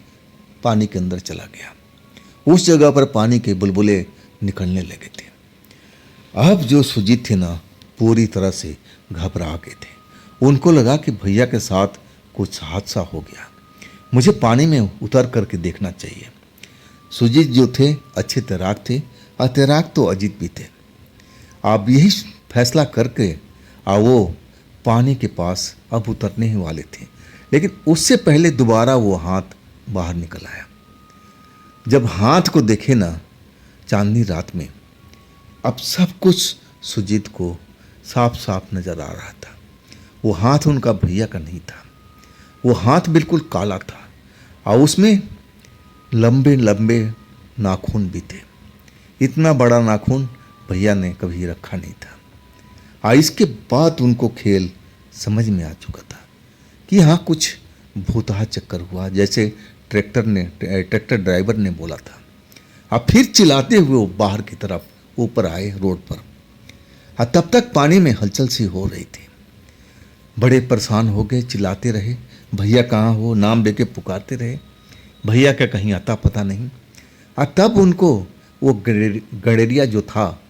पानी के अंदर चला गया। उस जगह पर पानी के बुलबुले निकलने लगे थे। अब जो सुजीत थे ना, पूरी तरह से घबरा गए थे। उनको लगा कि भैया के साथ कुछ हादसा हो गया, मुझे पानी में उतर करके देखना चाहिए। सुजीत जो थे अच्छे तैराक थे और तैराक तो अजीत भी थे। आप यही फैसला करके वो पानी के पास अब उतरने ही वाले थे, लेकिन उससे पहले दोबारा वो हाथ बाहर निकल आया। जब हाथ को देखे ना चांदनी रात में, अब सब कुछ सुजीत को साफ साफ नजर आ रहा था। वो हाथ उनका भैया का नहीं था, वो हाथ बिल्कुल काला था और उसमें लंबे लंबे नाखून भी थे। इतना बड़ा नाखून भैया ने कभी रखा नहीं था। इसके बाद उनको खेल समझ में आ चुका था कि हाँ कुछ भूतहा चक्कर हुआ, जैसे ट्रैक्टर ड्राइवर ने बोला था। अब फिर चिल्लाते हुए वो बाहर की तरफ ऊपर आए रोड पर। तब तक पानी में हलचल सी हो रही थी। बड़े परेशान हो गए, चिल्लाते रहे, भैया कहाँ हो, नाम लेके पुकारते रहे, भैया का कहीं आता पता नहीं। तब उनको वो गड़ेरिया जो था,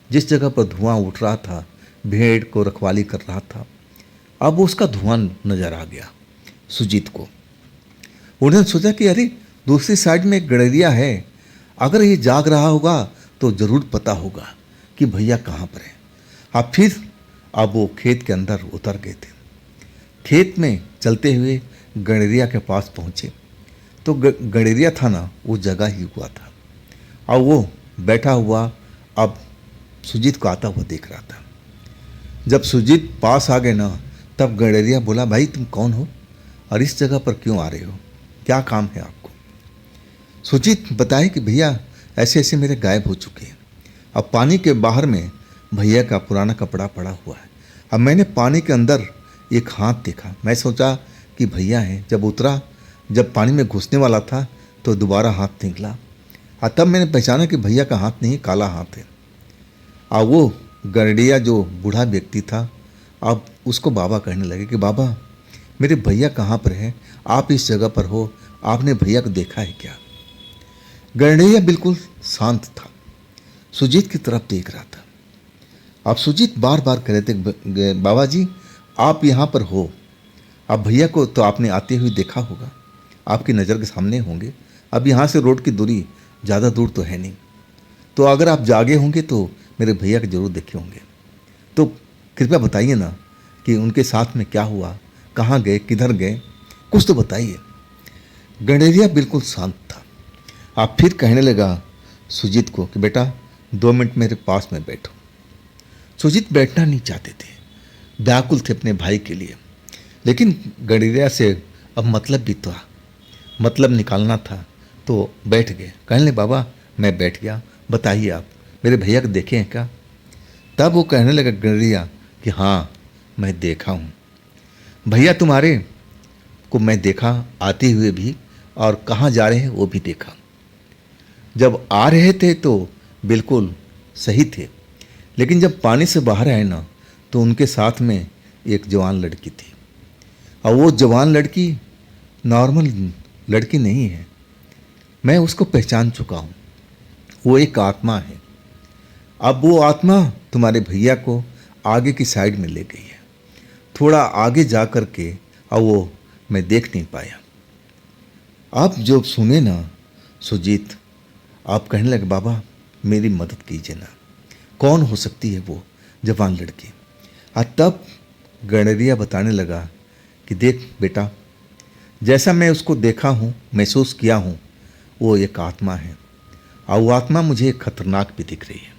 जिस जगह पर धुआं उठ रहा था, भेड़ को रखवाली कर रहा था, अब उसका धुआं नजर आ गया सुजीत को। उन्होंने सोचा कि अरे दूसरी साइड में एक गड़ेरिया है, अगर ये जाग रहा होगा तो ज़रूर पता होगा कि भैया कहाँ पर है। फिर अब वो खेत के अंदर उतर गए थे। खेत में चलते हुए गड़ेरिया के पास पहुँचे तो गड़ेरिया था ना, वो जगह ही हुआ था और वो बैठा हुआ अब सुजीत को आता हुआ देख रहा था। जब सुजीत पास आ गए ना, तब गड़ेरिया बोला, भाई तुम कौन हो और इस जगह पर क्यों आ रहे हो, क्या काम है आपको? सुजीत बताए कि भैया ऐसे ऐसे मेरे गायब हो चुके हैं, अब पानी के बाहर में भैया का पुराना कपड़ा पड़ा हुआ है अब मैंने पानी के अंदर एक हाथ देखा। मैं सोचा कि भैया हैं। जब उतरा, जब पानी में घुसने वाला था तो दोबारा हाथ निकला और तब मैंने पहचाना कि भैया का हाथ नहीं, काला हाथ है। और वो गरडिया जो बूढ़ा व्यक्ति था, अब उसको बाबा कहने लगे कि बाबा मेरे भैया कहाँ पर हैं, आप इस जगह पर हो, आपने भैया को देखा है क्या? गरडिया बिल्कुल शांत था, सुजीत की तरफ देख रहा था। अब सुजीत बार बार कह रहे थे बाबा जी आप यहाँ पर हो, अब भैया को तो आपने आते हुए देखा होगा, आपकी नज़र के सामने होंगे। अब यहाँ से रोड की दूरी ज़्यादा दूर तो है नहीं, तो अगर आप जागे होंगे तो मेरे भैया को जरूर देखे होंगे। तो कृपया बताइए ना कि उनके साथ में क्या हुआ, कहाँ गए, किधर गए, कुछ तो बताइए। गंडेरिया बिल्कुल शांत था। आप फिर कहने लगा सुजीत को कि बेटा 2 मिनट मेरे पास में बैठो। सुजीत बैठना नहीं चाहते थे, व्याकुल थे अपने भाई के लिए, लेकिन गंडेरिया से अब मतलब भी था, मतलब निकालना था, तो बैठ गए। कहने लगे बाबा मैं बैठ गया, बताइए आप मेरे भैया को देखे हैं क्या? तब वो कहने लगा गंडेरिया कि हाँ मैं देखा हूँ भैया, तुम्हारे को मैं देखा आते हुए भी, और कहाँ जा रहे हैं वो भी देखा। जब आ रहे थे तो बिल्कुल सही थे, लेकिन जब पानी से बाहर आए ना तो उनके साथ में एक जवान लड़की थी, और वो जवान लड़की नॉर्मल लड़की नहीं है, मैं उसको पहचान चुका हूँ, वो एक आत्मा है। अब वो आत्मा तुम्हारे भैया को आगे की साइड में ले गई है, थोड़ा आगे जा कर के, और वो मैं देख नहीं पाया। आप जो सुने ना सुजीत, आप कहने लगे बाबा मेरी मदद कीजिए ना, कौन हो सकती है वो जवान लड़की? और तब गणरिया बताने लगा कि देख बेटा, जैसा मैं उसको देखा हूँ, महसूस किया हूँ, वो एक आत्मा है, और वो आत्मा मुझे खतरनाक भी दिख रही है।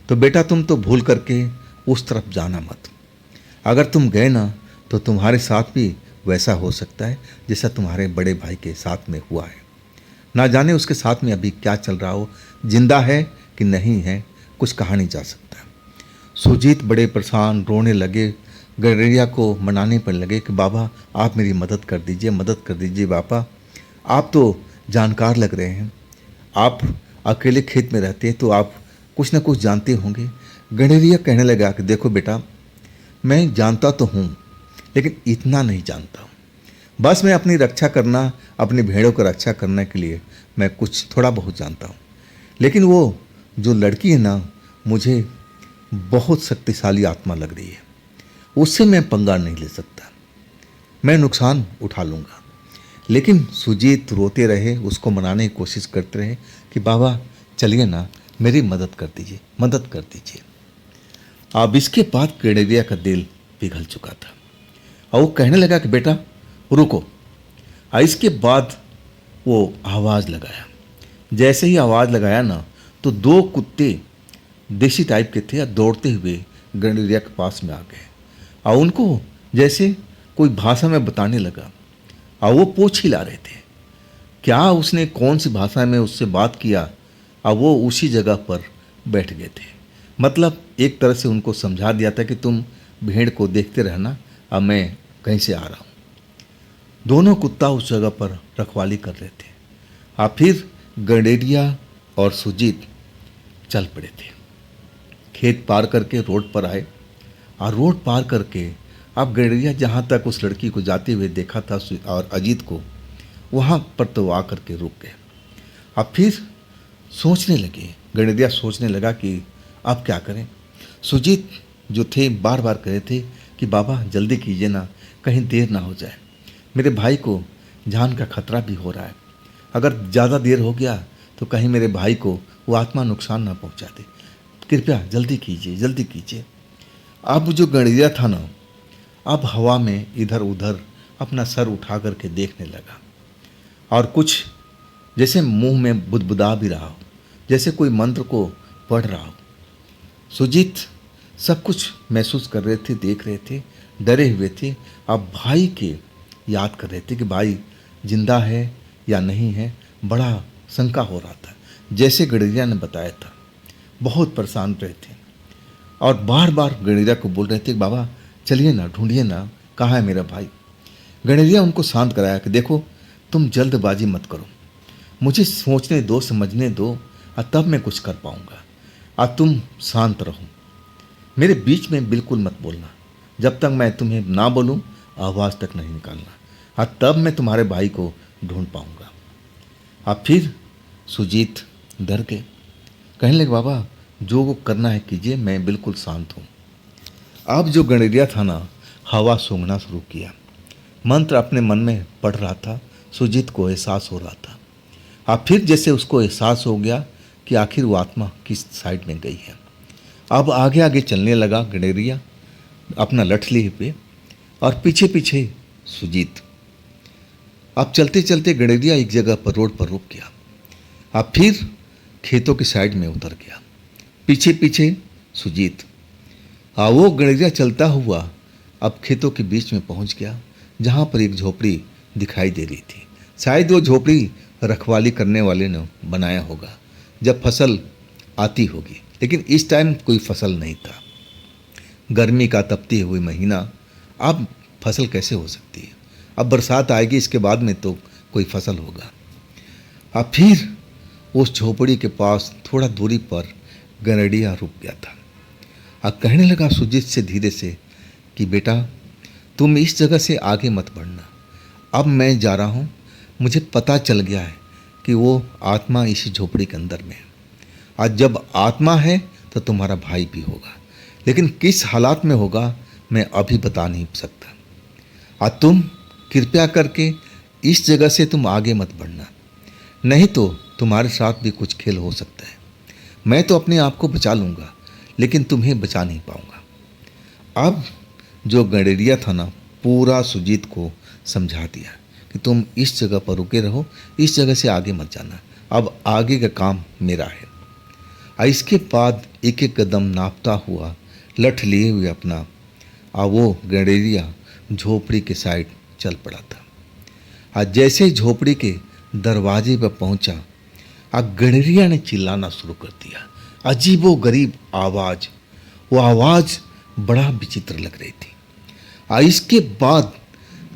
तो बेटा तुम तो भूल करके उस तरफ जाना मत, अगर तुम गए ना तो तुम्हारे साथ भी वैसा हो सकता है जैसा तुम्हारे बड़े भाई के साथ में हुआ है। ना जाने उसके साथ में अभी क्या चल रहा हो, जिंदा है कि नहीं है, कुछ कहा नहीं जा सकता। सुजीत बड़े परेशान रोने लगे, गडरिया को मनाने पर लगे कि बाबा आप मेरी मदद कर दीजिए, मदद कर दीजिए बाबा, आप तो जानकार लग रहे हैं, आप अकेले खेत में रहते हैं तो आप कुछ ना कुछ जानते होंगे। गडरिया कहने लगा कि देखो बेटा, मैं जानता तो हूँ लेकिन इतना नहीं जानता हूँ, बस मैं अपनी रक्षा करना, अपनी भेड़ों को रक्षा करने के लिए मैं कुछ थोड़ा बहुत जानता हूँ। लेकिन वो जो लड़की है ना, मुझे बहुत शक्तिशाली आत्मा लग रही है, उससे मैं पंगा नहीं ले सकता, मैं नुकसान उठा लूँगा। लेकिन सुजीत रोते रहे, उसको मनाने की कोशिश करते रहे कि बाबा चलिए ना, मेरी मदद कर दीजिए, मदद कर दीजिए। अब इसके बाद केड़ेरिया का दिल पिघल चुका था और वो कहने लगा कि बेटा रुको। और इसके बाद वो आवाज़ लगाया, जैसे ही आवाज़ लगाया ना तो 2 कुत्ते देसी टाइप के थे, दौड़ते हुए गंडेरिया के पास में आ गए और उनको जैसे कोई भाषा में बताने लगा, और वो पूछ ही ला रहे थे क्या उसने कौन सी भाषा में उससे बात किया, और वो उसी जगह पर बैठ गए थे। मतलब एक तरह से उनको समझा दिया था कि तुम भेड़ को देखते रहना, अब मैं कहीं से आ रहा हूँ। दोनों कुत्ता उस जगह पर रखवाली कर रहे थे। और फिर गंडेरिया और सुजीत चल पड़े थे, खेत पार करके रोड पर आए, और रोड पार करके अब गंडेरिया जहाँ तक उस लड़की को जाते हुए देखा था और अजीत को, वहाँ पर तो आ करके रुक गए। अब फिर सोचने लगे, गंडेरिया सोचने लगा कि अब क्या करें। सुजीत जो थे बार बार कह रहे थे कि बाबा जल्दी कीजिए ना, कहीं देर ना हो जाए, मेरे भाई को जान का खतरा भी हो रहा है, अगर ज़्यादा देर हो गया तो कहीं मेरे भाई को वो आत्मा नुकसान ना पहुंचा दे, कृपया जल्दी कीजिए, जल्दी कीजिए। अब जो गंडेरिया था ना, अब हवा में इधर उधर अपना सर उठा करके देखने लगा, और कुछ जैसे मुंह में बुदबुदा भी रहा हो, जैसे कोई मंत्र को पढ़ रहा हो। सुजीत सब कुछ महसूस कर रहे थे, देख रहे थे, डरे हुए थे। अब भाई के याद कर रहे थे कि भाई जिंदा है या नहीं है, बड़ा शंका हो रहा था। जैसे गंडेरिया ने बताया था, बहुत परेशान रहे थे। और बार बार गणेरिया को बोल रहे थे, बाबा चलिए ना, ढूंढिए ना, कहाँ है मेरा भाई। गणेरिया उनको शांत कराया कि देखो तुम जल्दबाजी मत करो, मुझे सोचने दो, समझने दो, और तब मैं कुछ कर पाऊंगा। और तुम शांत रहो, मेरे बीच में बिल्कुल मत बोलना, जब तक मैं तुम्हें ना बोलूं आवाज़ तक नहीं निकालना, और तब मैं तुम्हारे भाई को ढूंढ पाऊंगा। अब फिर सुजीत डर गए, कहने लगे बाबा जो वो करना है कीजिए, मैं बिल्कुल शांत हूँ। अब जो गणेरिया था ना, हवा सूंघना शुरू किया, मंत्र अपने मन में पढ़ रहा था। सुजीत को एहसास हो रहा था। अब फिर जैसे उसको एहसास हो गया कि आखिर वो आत्मा किस साइड में गई है। अब आगे आगे चलने लगा गणेरिया अपना लठ लिए हुए, और पीछे पीछे सुजीत। अब चलते चलते गणेरिया एक जगह पर रोड पर रुक गया। अब फिर खेतों की साइड में उतर गया, पीछे पीछे सुजीत। वो गणेरिया चलता हुआ अब खेतों के बीच में पहुंच गया, जहां पर एक झोपड़ी दिखाई दे रही थी। शायद वो झोपड़ी रखवाली करने वाले ने बनाया होगा जब फसल आती होगी, लेकिन इस टाइम कोई फसल नहीं था। गर्मी का तपती हुई महीना, अब फसल कैसे हो सकती है। अब बरसात आएगी, इसके बाद में तो कोई फसल होगा। अब फिर उस झोपड़ी के पास थोड़ा दूरी पर गणेरिया रुक गया था। अब कहने लगा सुजीत से धीरे से कि बेटा तुम इस जगह से आगे मत बढ़ना, अब मैं जा रहा हूँ, मुझे पता चल गया है कि वो आत्मा इसी झोपड़ी के अंदर में है। आज जब आत्मा है तो तुम्हारा भाई भी होगा, लेकिन किस हालात में होगा मैं अभी बता नहीं सकता। आज तुम कृपया करके इस जगह से तुम आगे मत बढ़ना, नहीं तो तुम्हारे साथ भी कुछ खेल हो सकता है। मैं तो अपने आप को बचा लूँगा, लेकिन तुम्हें बचा नहीं पाऊँगा। अब जो गणेरिया था ना, पूरा सुजीत को समझा दिया कि तुम इस जगह पर रुके रहो, इस जगह से आगे मत जाना, अब आगे का काम मेरा है। इसके बाद एक एक कदम नापता हुआ लठ लिए हुए अपना वो गणेरिया झोपड़ी के साइड चल पड़ा था। आज जैसे ही झोपड़ी के दरवाजे पर पहुंचा, गणेरिया ने चिल्लाना शुरू कर दिया, अजीबो गरीब आवाज़। वो आवाज़ बड़ा विचित्र लग रही थी। इसके बाद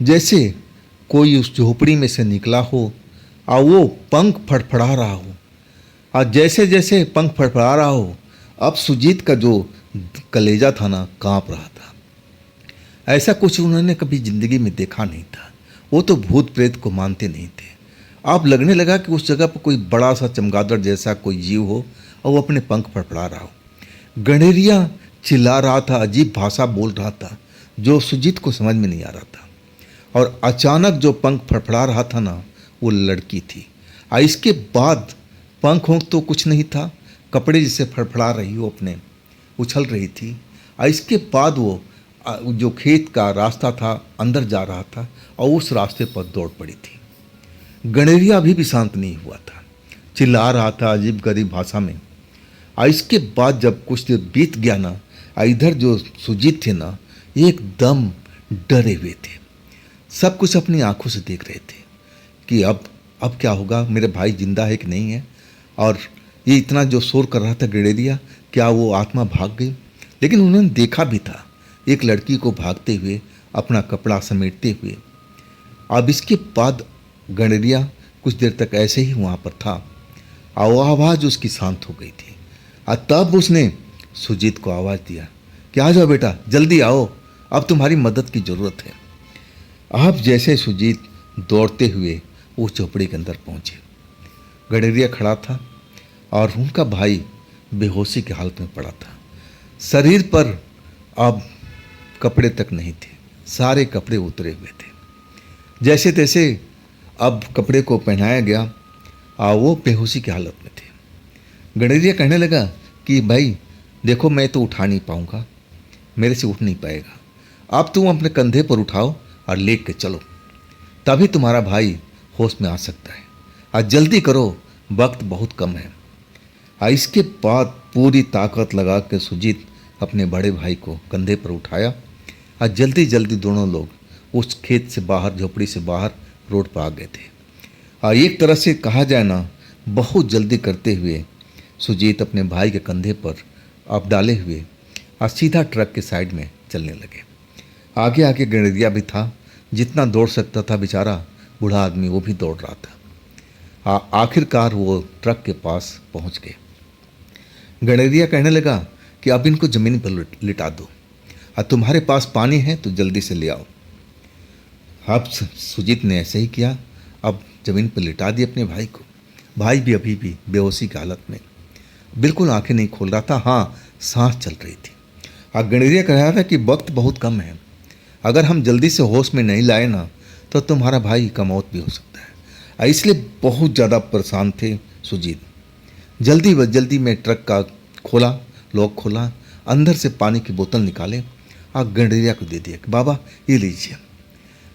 जैसे कोई उस झोपड़ी में से निकला हो और वो पंख फड़फड़ा रहा हो, और जैसे जैसे पंख फड़फड़ा रहा हो, अब सुजीत का जो कलेजा था ना कांप रहा था। ऐसा कुछ उन्होंने कभी ज़िंदगी में देखा नहीं था। वो तो भूत प्रेत को मानते नहीं थे। अब लगने लगा कि उस जगह पर कोई बड़ा सा चमगादड़ जैसा कोई जीव हो और वो अपने पंख फड़फड़ा रहा हो। गणेरिया चिल्ला रहा था, अजीब भाषा बोल रहा था जो सुजीत को समझ में नहीं आ रहा था। और अचानक जो पंख फड़फड़ा रहा था ना, वो लड़की थी। इसके बाद पंख वोंख तो कुछ नहीं था, कपड़े जिसे फड़फड़ा रही हो अपने उछल रही थी। इसके बाद वो जो खेत का रास्ता था अंदर जा रहा था और उस रास्ते पर दौड़ पड़ी थी। गणेरिया अभी भी शांत नहीं हुआ था, चिल्ला रहा था अजीब गरीब भाषा में। इसके बाद जब कुछ देर बीत गया ना, इधर जो सुजीत थे ना एकदम डरे हुए थे, सब कुछ अपनी आंखों से देख रहे थे कि अब क्या होगा, मेरे भाई जिंदा है कि नहीं है। और ये इतना जो शोर कर रहा था गणेरिया, क्या वो आत्मा भाग गई। लेकिन उन्होंने देखा भी था एक लड़की को भागते हुए, अपना कपड़ा समेटते हुए। अब इसके बाद गणेरिया कुछ देर तक ऐसे ही वहाँ पर था और आवाज़ उसकी शांत हो गई थी। और तब उसने सुजीत को आवाज़ दिया कि आ जाओ बेटा, जल्दी आओ, अब तुम्हारी मदद की ज़रूरत है। अब जैसे सुजीत दौड़ते हुए उस झोपड़ी के अंदर पहुँचे, गणेरिया खड़ा था और उनका भाई बेहोशी की हालत में पड़ा था। शरीर पर अब कपड़े तक नहीं थे, सारे कपड़े उतरे हुए थे। जैसे तैसे अब कपड़े को पहनाया गया और वो बेहोशी की हालत में थे। गणेरिया कहने लगा कि भाई देखो, मैं तो उठा नहीं पाऊँगा, मेरे से उठ नहीं पाएगा, अब तुम अपने कंधे पर उठाओ और लेट के चलो, तभी तुम्हारा भाई होश में आ सकता है। आज जल्दी करो, वक्त बहुत कम है। इसके बाद पूरी ताकत लगा के सुजीत अपने बड़े भाई को कंधे पर उठाया और जल्दी जल्दी दोनों लोग उस खेत से बाहर, झोपड़ी से बाहर रोड पर आ गए थे। एक तरह से कहा जाए ना, बहुत जल्दी करते हुए सुजीत अपने भाई के कंधे पर अब डाले हुए और सीधा ट्रक के साइड में चलने लगे। आगे आगे गणेरिया भी था, जितना दौड़ सकता था बेचारा बूढ़ा आदमी वो भी दौड़ रहा था। आखिरकार वो ट्रक के पास पहुंच गए। गणेरिया कहने लगा कि अब इनको ज़मीन पर लिटा दो, और तुम्हारे पास पानी है तो जल्दी से ले आओ। अब सुजीत ने ऐसे ही किया। अब ज़मीन पर लिटा दिया अपने भाई को। भाई भी अभी भी बेहोशी की हालत में, बिल्कुल आंखें नहीं खोल रहा था। हाँ, सांस चल रही थी। और गणेरिया कह रहा था कि वक्त बहुत कम है, अगर हम जल्दी से होश में नहीं लाए ना तो तुम्हारा भाई का मौत भी हो सकता है। इसलिए बहुत ज़्यादा परेशान थे सुजीत। जल्दी में ट्रक का खोला, लॉक खोला, अंदर से पानी की बोतल निकाले और गणेरिया को दे दिया कि बाबा ये लीजिए।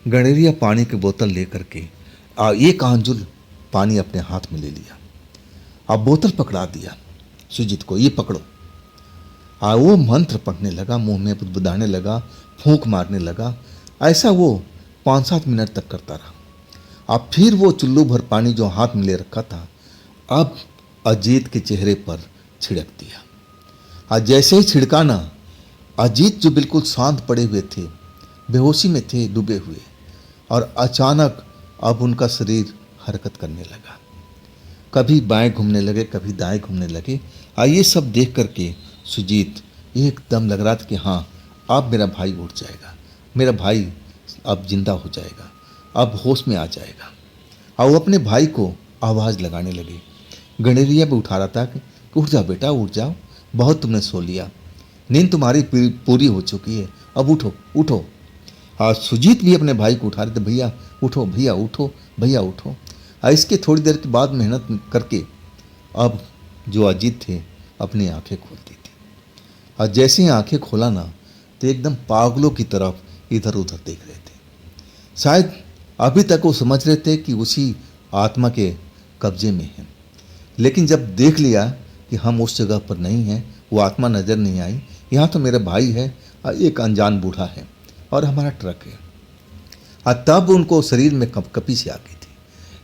गणेरिया पानी की बोतल लेकर के एक आंजुल पानी अपने हाथ में ले लिया। अब बोतल पकड़ा दिया सुजीत को, ये पकड़ो। वो मंत्र पढ़ने लगा, मुंह में बुदबुदाने लगा, फूंक मारने लगा। ऐसा वो 5-7 मिनट तक करता रहा। अब फिर वो चुल्लू भर पानी जो हाथ में ले रखा था अब अजीत के चेहरे पर छिड़क दिया। और जैसे ही छिड़का ना, अजीत जो बिल्कुल शांत पड़े हुए थे, बेहोशी में थे डूबे हुए, और अचानक अब उनका शरीर हरकत करने लगा। कभी बाएं घूमने लगे, कभी दाएं घूमने लगे। ये सब देख करके सुजीत एकदम लग रहा था कि हाँ, अब मेरा भाई उठ जाएगा, मेरा भाई अब जिंदा हो जाएगा, अब होश में आ जाएगा। और वो अपने भाई को आवाज़ लगाने लगे। गणेरिया भी उठा रहा था कि उठ जाओ बेटा, उठ जाओ, बहुत तुमने सो लिया, नींद तुम्हारी पूरी हो चुकी है, अब उठो उठो। और सुजीत भी अपने भाई को उठा रहे थे, भैया उठो, भैया उठो, भैया उठो। और इसके थोड़ी देर के बाद मेहनत करके अब जो अजीत थे अपनी आंखें खोलती थी। और जैसे ही आंखें खोला ना तो एकदम पागलों की तरफ इधर उधर देख रहे थे। शायद अभी तक वो समझ रहे थे कि उसी आत्मा के कब्जे में है, लेकिन जब देख लिया कि हम उस जगह पर नहीं हैं, वो आत्मा नज़र नहीं आई, यहाँ तो मेरा भाई है और एक अनजान बूढ़ा है और हमारा ट्रक है। और तब उनको शरीर में कपकपी सी आ गई थी,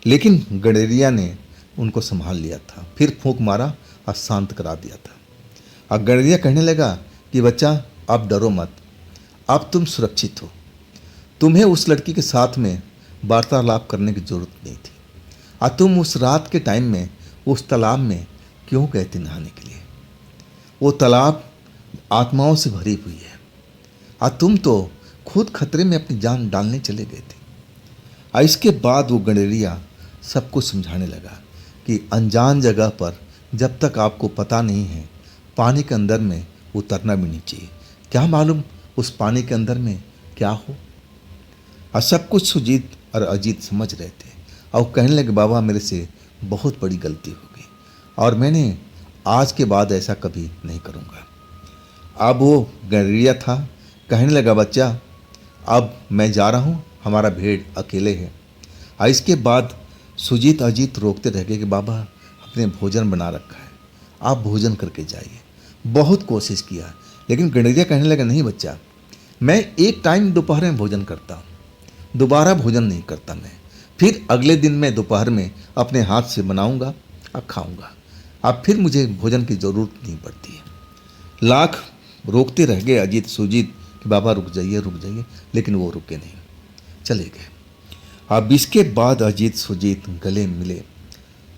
लेकिन गणेरिया ने उनको संभाल लिया था, फिर फूंक मारा और शांत करा दिया था। और गणेरिया कहने लगा कि बच्चा अब डरो मत, अब तुम सुरक्षित हो, तुम्हें उस लड़की के साथ में वार्तालाप करने की जरूरत नहीं थी। और तुम उस रात के टाइम में उस तालाब में क्यों गए थे नहाने के लिए? वो तालाब आत्माओं से भरी हुई है, और तुम तो खुद खतरे में अपनी जान डालने चले गए थे। और इसके बाद वो गणेरिया सब कुछ समझाने लगा कि अनजान जगह पर जब तक आपको पता नहीं है, पानी के अंदर में उतरना भी नहीं चाहिए। क्या मालूम उस पानी के अंदर में क्या हो। और सब कुछ सुजीत और अजीत समझ रहे थे। और कहने लगे बाबा मेरे से बहुत बड़ी गलती हो गई, और मैंने आज के बाद ऐसा कभी नहीं करूँगा। अब वो गणेरिया था, कहने लगा बच्चा अब मैं जा रहा हूँ, हमारा भेड़ अकेले है। और इसके बाद सुजीत अजीत रोकते रह गए कि बाबा अपने भोजन बना रखा है, आप भोजन करके जाइए। बहुत कोशिश किया, लेकिन गणेरिया कहने लगा नहीं बच्चा, मैं एक टाइम दोपहर में भोजन करता हूँ, दोबारा भोजन नहीं करता मैं। फिर अगले दिन मैं दोपहर में अपने हाथ से बनाऊंगा और खाऊंगा, अब फिर मुझे भोजन की ज़रूरत नहीं पड़ती है। लाख रोकते रह गए अजीत सुजीत कि बाबा रुक जाइए, लेकिन वो रुके नहीं, चले गए। अब इसके बाद अजीत सुजीत गले मिले,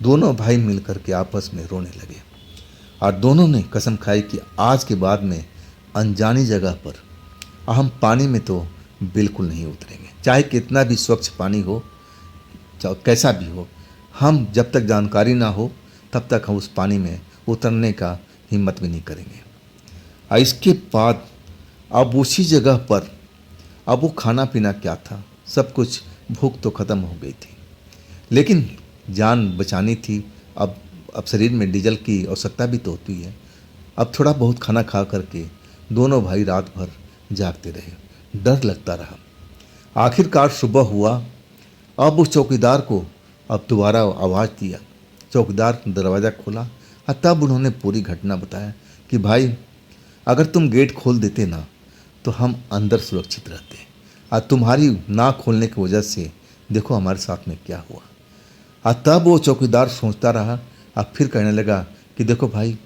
दोनों भाई मिलकर के आपस में रोने लगे, और दोनों ने कसम खाई कि आज के बाद में अनजानी जगह पर हम पानी में तो बिल्कुल नहीं उतरेंगे, चाहे कितना भी स्वच्छ पानी हो, चाहे कैसा भी हो, हम जब तक जानकारी ना हो तब तक हम उस पानी में उतरने का हिम्मत भी नहीं करेंगे। और इसके बाद अब उसी जगह पर अब वो खाना पीना क्या था, सब कुछ, भूख तो ख़त्म हो गई थी, लेकिन जान बचानी थी। अब शरीर में डीजल की आवश्यकता भी तो होती है। अब थोड़ा बहुत खाना खा करके दोनों भाई रात भर जागते रहे, डर लगता रहा। आखिरकार सुबह हुआ। अब उस चौकीदार को अब दोबारा आवाज़ दिया, चौकीदार दरवाज़ा खोला और तब उन्होंने पूरी घटना बताया कि भाई अगर तुम गेट खोल देते ना तो हम अंदर सुरक्षित रहते, और तुम्हारी ना खोलने की वजह से देखो हमारे साथ में क्या हुआ। और तब वो चौकीदार सोचता रहा, और फिर कहने लगा कि देखो भाई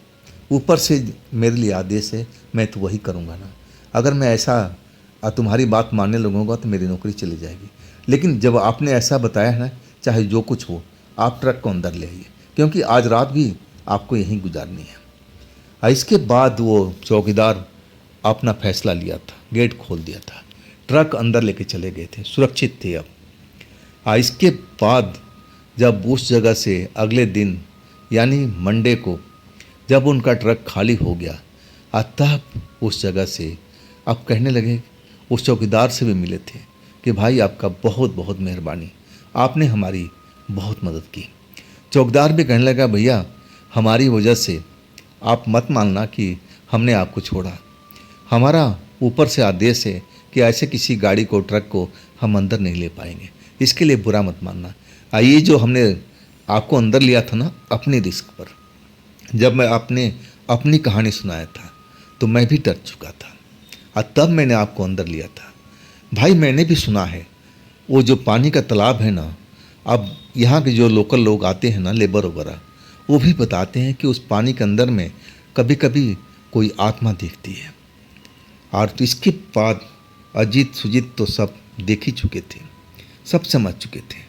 ऊपर से मेरे लिए आदेश है, मैं तो वही करूँगा ना। अगर मैं ऐसा तुम्हारी बात मानने लगूंगा तो मेरी नौकरी चली जाएगी। लेकिन जब आपने ऐसा बताया है ना, चाहे जो कुछ हो आप ट्रक को अंदर ले आइए, क्योंकि आज रात भी आपको यहीं गुजारनी है। इसके बाद वो चौकीदार अपना फैसला लिया था, गेट खोल दिया था, ट्रक अंदर लेके चले गए थे, सुरक्षित थे अब। इसके बाद जब उस जगह से अगले दिन यानी मंडे को जब उनका ट्रक खाली हो गया, तब उस जगह से अब कहने लगे, उस चौकीदार से भी मिले थे कि भाई आपका बहुत बहुत मेहरबानी, आपने हमारी बहुत मदद की। चौकीदार भी कहने लगा, भैया हमारी वजह से आप मत मानना कि हमने आपको छोड़ा, हमारा ऊपर से आदेश है कि ऐसे किसी गाड़ी को, ट्रक को हम अंदर नहीं ले पाएंगे, इसके लिए बुरा मत मानना। ये जो हमने आपको अंदर लिया था ना अपनी रिस्क पर, जब मैं आपने अपनी कहानी सुनाया था तो मैं भी डर चुका था और तब मैंने आपको अंदर लिया था। भाई मैंने भी सुना है वो जो पानी का तालाब है ना, अब यहाँ के जो लोकल लोग आते हैं ना, लेबर वगैरह, वो भी बताते हैं कि उस पानी के अंदर में कभी कभी कोई आत्मा दिखती है। और तो इसके बाद अजीत सुजीत तो सब देख ही चुके थे, सब समझ चुके थे।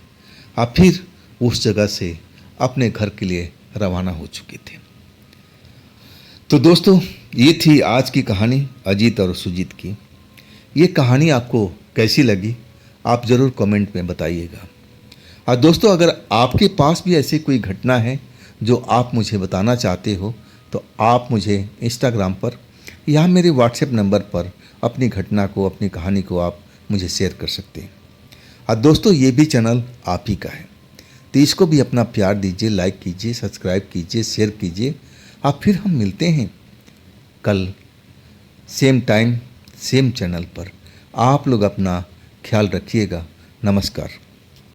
आप फिर उस जगह से अपने घर के लिए रवाना हो चुके थे। तो दोस्तों ये थी आज की कहानी अजीत और सुजीत की। ये कहानी आपको कैसी लगी आप ज़रूर कमेंट में बताइएगा। और दोस्तों अगर आपके पास भी ऐसी कोई घटना है जो आप मुझे बताना चाहते हो तो आप मुझे इंस्टाग्राम पर या मेरे व्हाट्सएप नंबर पर अपनी घटना को, अपनी कहानी को आप मुझे शेयर कर सकते हैं। और दोस्तों ये भी चैनल आप ही का है, तो इसको भी अपना प्यार दीजिए, लाइक कीजिए, सब्सक्राइब कीजिए, शेयर कीजिए। अब फिर हम मिलते हैं कल सेम टाइम सेम चैनल पर। आप लोग अपना ख्याल रखिएगा। नमस्कार।